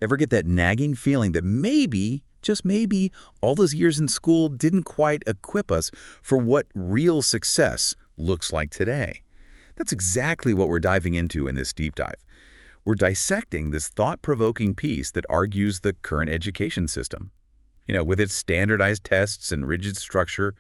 Ever get that nagging feeling that maybe, just maybe, all those years in school didn't quite equip us for what real success looks like today? That's exactly what we're diving into in this deep dive. We're dissecting this thought-provoking piece that argues the current education system, with its standardized tests and rigid structure,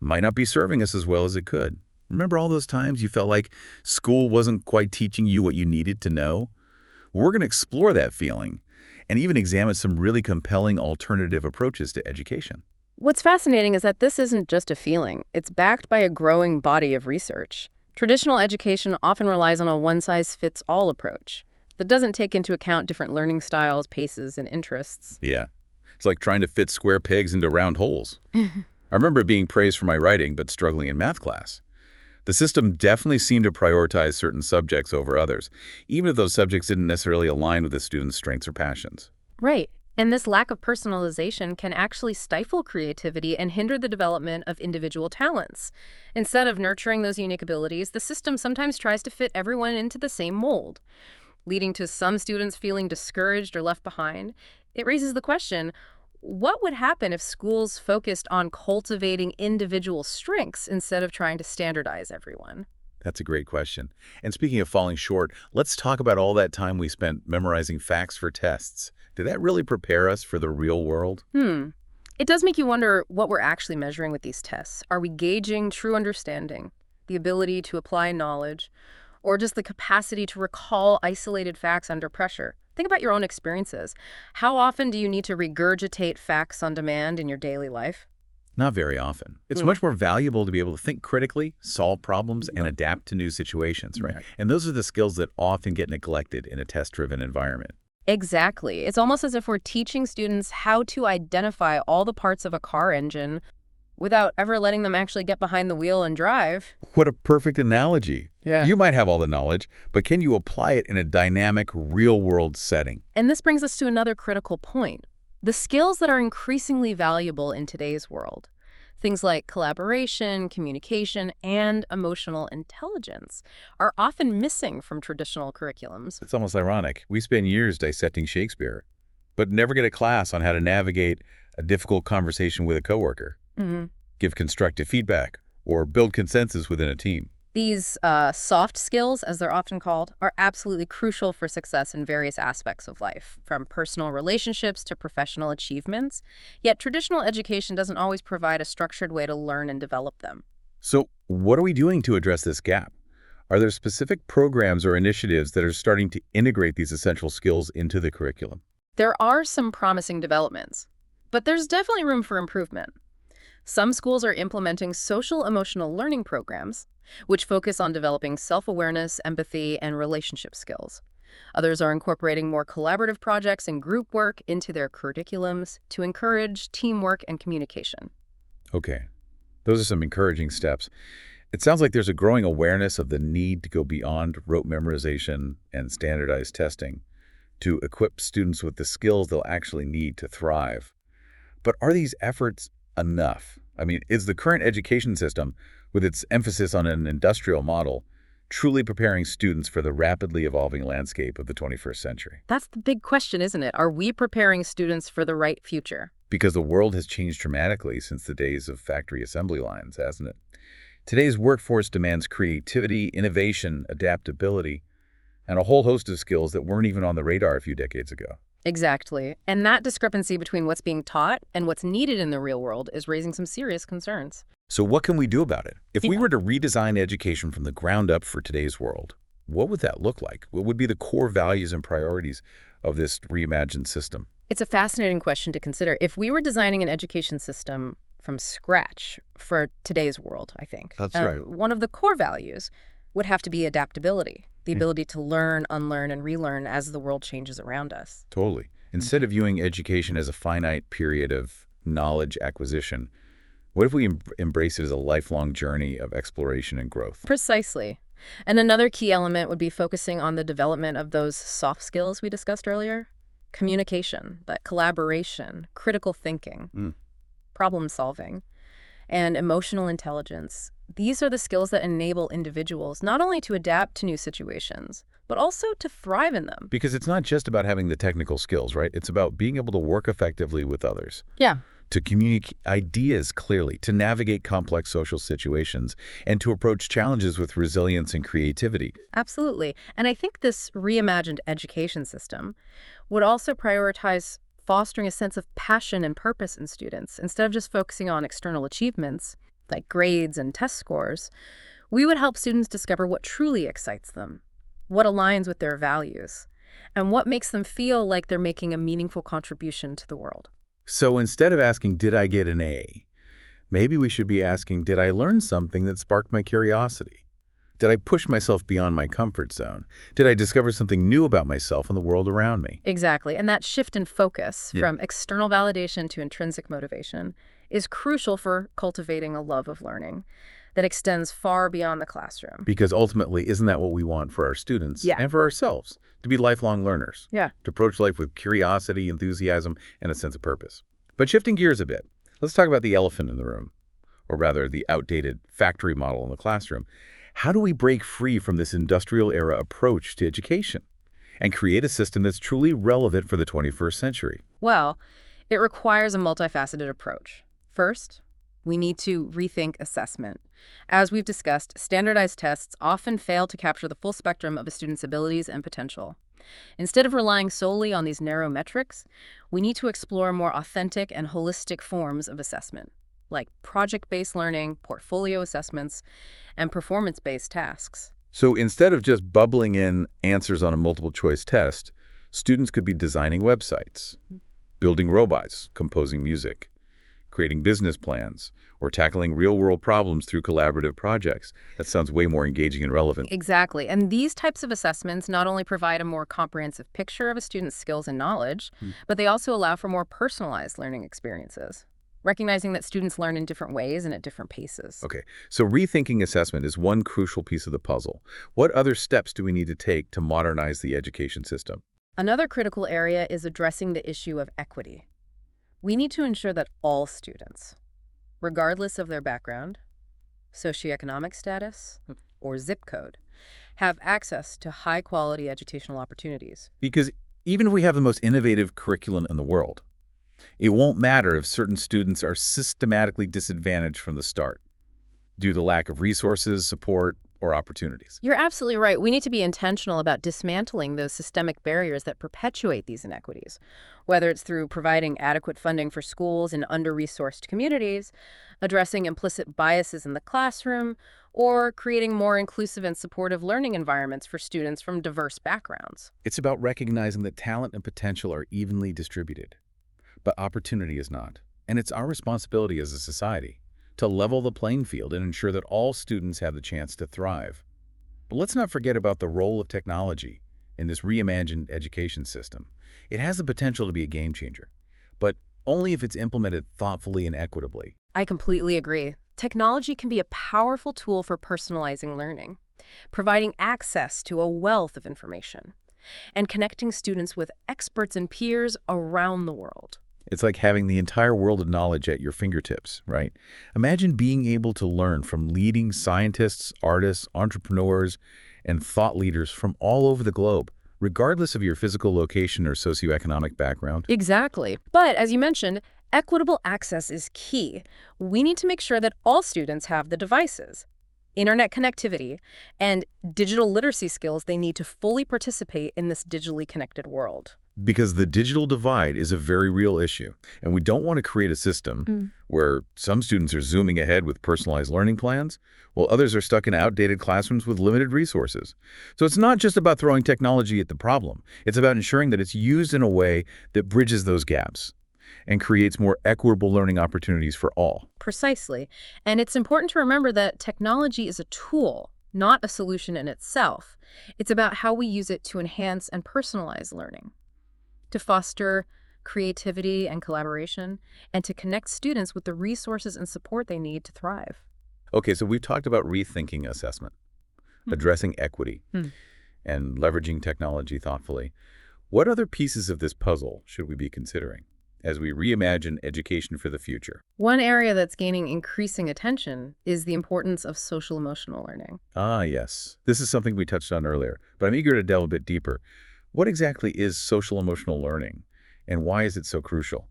might not be serving us as well as it could. Remember all those times you felt like school wasn't quite teaching you what you needed to know? We're going to explore that feeling and even examine some really compelling alternative approaches to education. What's fascinating is that this isn't just a feeling. It's backed by a growing body of research. Traditional education often relies on a one-size-fits-all approach that doesn't take into account different learning styles, paces, and interests. Yeah, it's like trying to fit square pegs into round holes. I remember being praised for my writing but struggling in math class. The system definitely seemed to prioritize certain subjects over others, even if those subjects didn't necessarily align with the student's strengths or passions. Right. And this lack of personalization can actually stifle creativity and hinder the development of individual talents. Instead of nurturing those unique abilities, the system sometimes tries to fit everyone into the same mold, leading to some students feeling discouraged or left behind. It raises the question, what would happen if schools focused on cultivating individual strengths instead of trying to standardize everyone? That's a great question. And speaking of falling short, let's talk about all that time we spent memorizing facts for tests. Did that really prepare us for the real world? It does make you wonder what we're actually measuring with these tests. Are we gauging true understanding, the ability to apply knowledge, or just the capacity to recall isolated facts under pressure? Think about your own experiences. How often do you need to regurgitate facts on demand in your daily life? Not very often. It's much more valuable to be able to think critically, solve problems, and adapt to new situations, right? And those are the skills that often get neglected in a test-driven environment. Exactly. It's almost as if we're teaching students how to identify all the parts of a car engine without ever letting them actually get behind the wheel and drive. What a perfect analogy. Yeah. You might have all the knowledge, but can you apply it in a dynamic, real-world setting? And this brings us to another critical point. The skills that are increasingly valuable in today's world, things like collaboration, communication, and emotional intelligence, are often missing from traditional curriculums. It's almost ironic. We spend years dissecting Shakespeare, but never get a class on how to navigate a difficult conversation with a coworker, give constructive feedback, or build consensus within a team. These soft skills, as they're often called, are absolutely crucial for success in various aspects of life, from personal relationships to professional achievements. Yet traditional education doesn't always provide a structured way to learn and develop them. So what are we doing to address this gap? Are there specific programs or initiatives that are starting to integrate these essential skills into the curriculum? There are some promising developments, but there's definitely room for improvement. Some schools are implementing social-emotional learning programs, which focus on developing self-awareness, empathy, and relationship skills. Others are incorporating more collaborative projects and group work into their curriculums to encourage teamwork and communication. Okay, those are some encouraging steps. It sounds like there's a growing awareness of the need to go beyond rote memorization and standardized testing to equip students with the skills they'll actually need to thrive. But are these efforts enough? I mean, is the current education system, with its emphasis on an industrial model, truly preparing students for the rapidly evolving landscape of the 21st century? That's the big question, isn't it? Are we preparing students for the right future? Because the world has changed dramatically since the days of factory assembly lines, hasn't it? Today's workforce demands creativity, innovation, adaptability, and a whole host of skills that weren't even on the radar a few decades ago. Exactly. And that discrepancy between what's being taught and what's needed in the real world is raising some serious concerns. So what can we do about it? If we were to redesign education from the ground up for today's world, what would that look like? What would be the core values and priorities of this reimagined system? It's a fascinating question to consider. If we were designing an education system from scratch for today's world, I think. That's right. One of the core values would have to be adaptability, the ability to learn, unlearn, and relearn as the world changes around us. Totally. Instead of viewing education as a finite period of knowledge acquisition, what if we embrace it as a lifelong journey of exploration and growth? Precisely. And another key element would be focusing on the development of those soft skills we discussed earlier. Communication, that collaboration, critical thinking, problem solving. and emotional intelligence. These are the skills that enable individuals not only to adapt to new situations, but also to thrive in them. Because it's not just about having the technical skills, right? It's about being able to work effectively with others, Yeah. to communicate ideas clearly, to navigate complex social situations, and to approach challenges with resilience and creativity. Absolutely. And I think this reimagined education system would also prioritize fostering a sense of passion and purpose in students. Instead of just focusing on external achievements, like grades and test scores, we would help students discover what truly excites them, what aligns with their values, and what makes them feel like they're making a meaningful contribution to the world. So instead of asking, did I get an A? Maybe we should be asking, did I learn something that sparked my curiosity? Did I push myself beyond my comfort zone? Did I discover something new about myself and the world around me? Exactly. And that shift in focus Yeah. from external validation to intrinsic motivation is crucial for cultivating a love of learning that extends far beyond the classroom. Because ultimately, isn't that what we want for our students Yeah. and for ourselves? To be lifelong learners, Yeah. to approach life with curiosity, enthusiasm, and a sense of purpose. But shifting gears a bit, let's talk about the elephant in the room, or rather the outdated factory model in the classroom. How do we break free from this industrial era approach to education and create a system that's truly relevant for the 21st century? Well, it requires a multifaceted approach. First, we need to rethink assessment. As we've discussed, standardized tests often fail to capture the full spectrum of a student's abilities and potential. Instead of relying solely on these narrow metrics, we need to explore more authentic and holistic forms of assessment, like project-based learning, portfolio assessments, and performance-based tasks. So instead of just bubbling in answers on a multiple choice test, students could be designing websites, building robots, composing music, creating business plans, or tackling real-world problems through collaborative projects. That sounds way more engaging and relevant. Exactly. And these types of assessments not only provide a more comprehensive picture of a student's skills and knowledge, but they also allow for more personalized learning experiences, recognizing that students learn in different ways and at different paces. Okay, so rethinking assessment is one crucial piece of the puzzle. What other steps do we need to take to modernize the education system? Another critical area is addressing the issue of equity. We need to ensure that all students, regardless of their background, socioeconomic status, or zip code, have access to high-quality educational opportunities. Because even if we have the most innovative curriculum in the world, it won't matter if certain students are systematically disadvantaged from the start due to lack of resources, support, or opportunities. You're absolutely right. We need to be intentional about dismantling those systemic barriers that perpetuate these inequities, whether it's through providing adequate funding for schools in under-resourced communities, addressing implicit biases in the classroom, or creating more inclusive and supportive learning environments for students from diverse backgrounds. It's about recognizing that talent and potential are evenly distributed, but opportunity is not. And it's our responsibility as a society to level the playing field and ensure that all students have the chance to thrive. But let's not forget about the role of technology in this reimagined education system. It has the potential to be a game changer, but only if it's implemented thoughtfully and equitably. I completely agree. Technology can be a powerful tool for personalizing learning, providing access to a wealth of information, and connecting students with experts and peers around the world. It's like having the entire world of knowledge at your fingertips, right? Imagine being able to learn from leading scientists, artists, entrepreneurs, and thought leaders from all over the globe, regardless of your physical location or socioeconomic background. Exactly. But as you mentioned, equitable access is key. We need to make sure that all students have the devices, internet connectivity, and digital literacy skills they need to fully participate in this digitally connected world. Because the digital divide is a very real issue, and we don't want to create a system where some students are zooming ahead with personalized learning plans, while others are stuck in outdated classrooms with limited resources. So it's not just about throwing technology at the problem. It's about ensuring that it's used in a way that bridges those gaps and creates more equitable learning opportunities for all. Precisely. And it's important to remember that technology is a tool, not a solution in itself. It's about how we use it to enhance and personalize learning, to foster creativity and collaboration, and to connect students with the resources and support they need to thrive. Okay, so we've talked about rethinking assessment, addressing equity, and leveraging technology thoughtfully. What other pieces of this puzzle should we be considering? as we reimagine education for the future? One area that's gaining increasing attention is the importance of social-emotional learning. Ah, yes. This is something we touched on earlier, but I'm eager to delve a bit deeper. What exactly is social emotional learning, and why is it so crucial,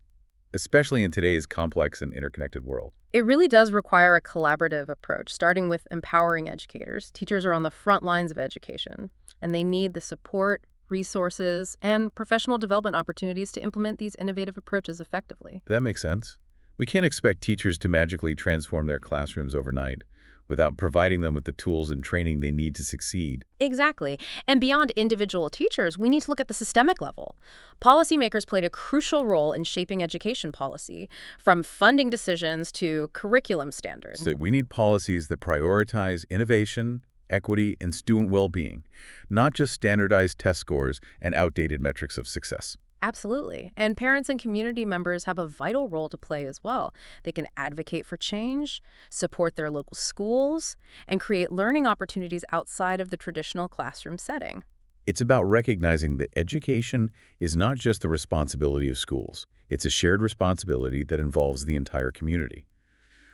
especially in today's complex and interconnected world? It really does require a collaborative approach, starting with empowering educators. Teachers are on the front lines of education, and they need the support, resources, and professional development opportunities to implement these innovative approaches effectively. That makes sense. We can't expect teachers to magically transform their classrooms overnight without providing them with the tools and training they need to succeed. Exactly. And beyond individual teachers, we need to look at the systemic level. Policymakers played a crucial role in shaping education policy, from funding decisions to curriculum standards. So we need policies that prioritize innovation, equity, and student well-being, not just standardized test scores and outdated metrics of success. Absolutely. And parents and community members have a vital role to play as well. They can advocate for change, support their local schools, and create learning opportunities outside of the traditional classroom setting. It's about recognizing that education is not just the responsibility of schools. It's a shared responsibility that involves the entire community.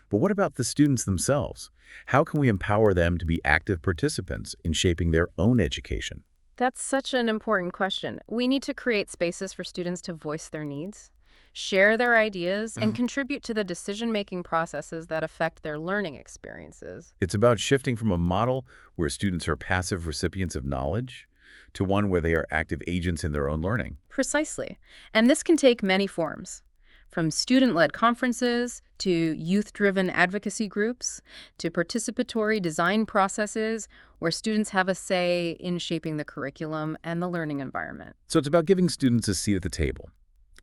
But what about the students themselves? How can we empower them to be active participants in shaping their own education? That's such an important question. We need to create spaces for students to voice their needs, share their ideas, and contribute to the decision-making processes that affect their learning experiences. It's about shifting from a model where students are passive recipients of knowledge to one where they are active agents in their own learning. Precisely. And this can take many forms, from student-led conferences to youth-driven advocacy groups to participatory design processes where students have a say in shaping the curriculum and the learning environment. So it's about giving students a seat at the table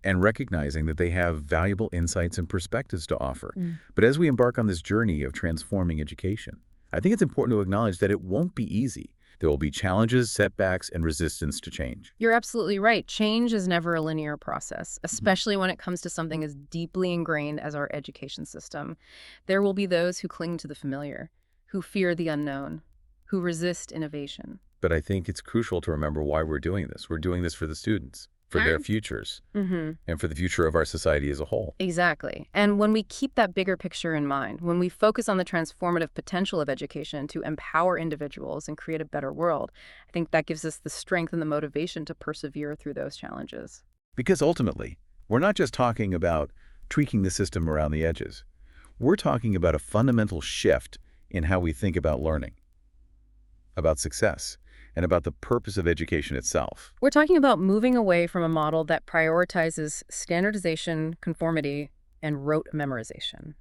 and recognizing that they have valuable insights and perspectives to offer. But as we embark on this journey of transforming education, I think it's important to acknowledge that it won't be easy. There will be challenges, setbacks, and resistance to change. You're absolutely right. Change is never a linear process, especially when it comes to something as deeply ingrained as our education system. There will be those who cling to the familiar, who fear the unknown, who resist innovation. But I think it's crucial to remember why we're doing this. We're doing this for the students, for their futures, and for the future of our society as a whole. Exactly. And when we keep that bigger picture in mind, when we focus on the transformative potential of education to empower individuals and create a better world, I think that gives us the strength and the motivation to persevere through those challenges. Because ultimately, we're not just talking about tweaking the system around the edges. We're talking about a fundamental shift in how we think about learning, about success, and about the purpose of education itself. We're talking about moving away from a model that prioritizes standardization, conformity, and rote memorization,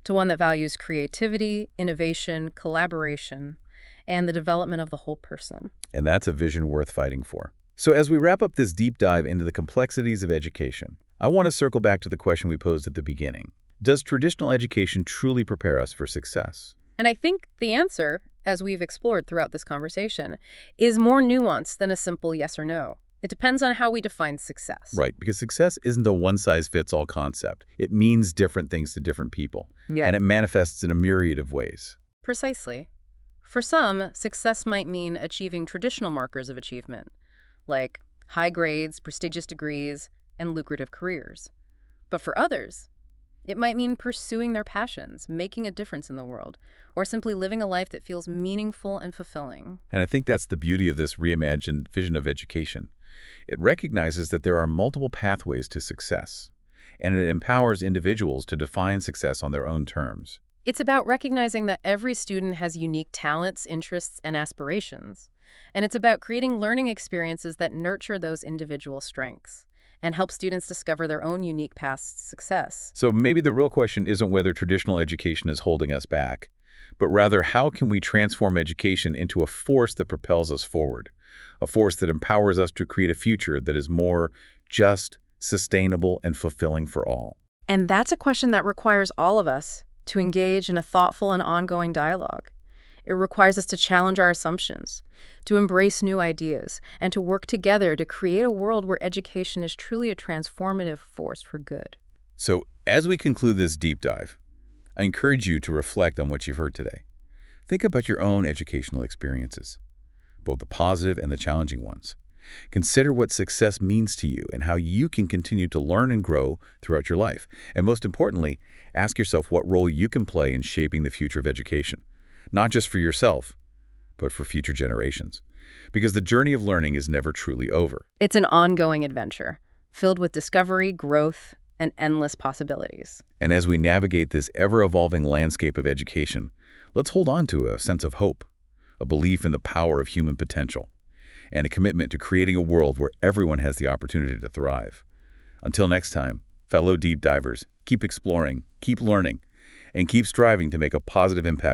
to one that values creativity, innovation, collaboration, and the development of the whole person. And that's a vision worth fighting for. So as we wrap up this deep dive into the complexities of education, I want to circle back to the question we posed at the beginning. Does traditional education truly prepare us for success? And I think the answer, as we've explored throughout this conversation, is more nuanced than a simple yes or no. It depends on how we define success. Right, because success isn't a one-size-fits-all concept. It means different things to different people, and it manifests in a myriad of ways. Precisely. For some, success might mean achieving traditional markers of achievement, like high grades, prestigious degrees, and lucrative careers. But for others, it might mean pursuing their passions, making a difference in the world, or simply living a life that feels meaningful and fulfilling. And I think that's the beauty of this reimagined vision of education. It recognizes that there are multiple pathways to success, and it empowers individuals to define success on their own terms. It's about recognizing that every student has unique talents, interests, and aspirations. And it's about creating learning experiences that nurture those individual strengths and help students discover their own unique paths to success. So maybe the real question isn't whether traditional education is holding us back, but rather how can we transform education into a force that propels us forward, a force that empowers us to create a future that is more just, sustainable, and fulfilling for all. And that's a question that requires all of us to engage in a thoughtful and ongoing dialogue. It requires us to challenge our assumptions, to embrace new ideas, and to work together to create a world where education is truly a transformative force for good. So as we conclude this deep dive, I encourage you to reflect on what you've heard today. Think about your own educational experiences, both the positive and the challenging ones, Consider what success means to you and how you can continue to learn and grow throughout your life. And most importantly, ask yourself what role you can play in shaping the future of education, not just for yourself, but for future generations. Because the journey of learning is never truly over. It's an ongoing adventure, filled with discovery, growth, and endless possibilities. And as we navigate this ever-evolving landscape of education, let's hold on to a sense of hope, a belief in the power of human potential, and a commitment to creating a world where everyone has the opportunity to thrive. Until next time, fellow deep divers, keep exploring, keep learning, and keep striving to make a positive impact